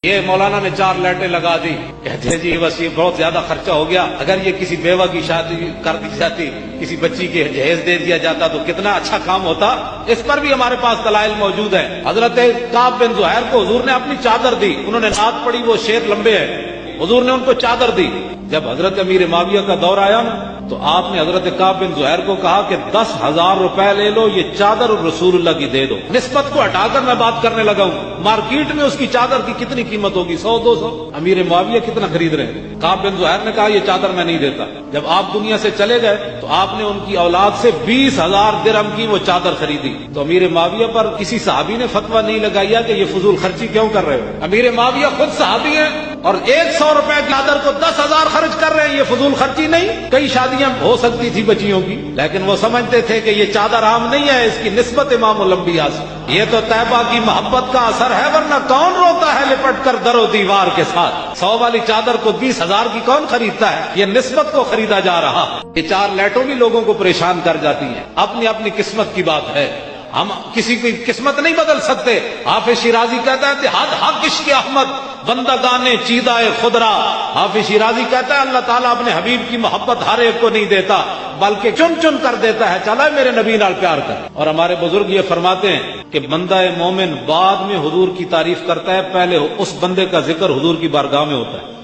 یہ مولانا نے 4 لائٹیں لگا دی، کہتے ہیں جی بس یہ بہت زیادہ خرچہ ہو گیا، اگر یہ کسی بیوہ کی شادی کر دی جاتی، کسی بچی کے جہیز دے دیا جاتا تو کتنا اچھا کام ہوتا۔ اس پر بھی ہمارے پاس دلائل موجود ہیں۔ حضرت کعب بن زہیر کو حضور نے اپنی چادر دی، انہوں نے نعت پڑھی، وہ شعر لمبے ہیں، حضور نے ان کو چادر دی۔ جب حضرت امیر معاویہ کا دور آیا نا تو آپ نے حضرت کعب بن زہیر کو کہا کہ 10,000 روپے لے لو، یہ چادر رسول اللہ کی دے دو۔ نسبت کو ہٹا کر میں بات کرنے لگا ہوں، مارکیٹ میں اس کی چادر کی کتنی قیمت ہوگی؟ 100-200۔ امیر معاویہ کتنا خرید رہے ہیں؟ کعب بن زہیر نے کہا یہ چادر میں نہیں دیتا۔ جب آپ دنیا سے چلے گئے تو آپ نے ان کی اولاد سے 20,000 درہم کی وہ چادر خریدی۔ تو امیر معاویہ پر کسی صحابی نے فتویٰ نہیں لگایا کہ یہ فضول خرچی کیوں کر رہے ہو؟ امیر معاویہ خود صحابی ہیں اور 100 روپے کی چادر کو 10,000 خرچ کر رہے ہیں، یہ فضول خرچی نہیں؟ کئی شادیاں ہو سکتی تھی بچیوں کی، لیکن وہ سمجھتے تھے کہ یہ چادر عام نہیں ہے، اس کی نسبت امام الانبیاء سے۔ یہ تو طیبہ کی محبت کا اثر ہے، ورنہ کون روتا ہے لپٹ کر در و دیوار کے ساتھ؟ 100 والی چادر کو 20,000 کی کون خریدتا ہے؟ یہ نسبت کو خریدا جا رہا۔ یہ 4 لائٹوں بھی لوگوں کو پریشان کر جاتی ہیں، اپنی اپنی قسمت کی بات ہے، ہم کسی کی قسمت نہیں بدل سکتے۔ حافظ شیرازی کہتا ہے حد حق عشق احمد بندگانے چیدائے خدرا۔ حافظ شیرازی کہتا ہے اللہ تعالیٰ اپنے حبیب کی محبت ہر ایک کو نہیں دیتا، بلکہ چن چن کر دیتا ہے، چلا میرے نبی نال پیار کر۔ اور ہمارے بزرگ یہ فرماتے ہیں کہ بندہ مومن بعد میں حضور کی تعریف کرتا ہے، پہلے اس بندے کا ذکر حضور کی بارگاہ میں ہوتا ہے۔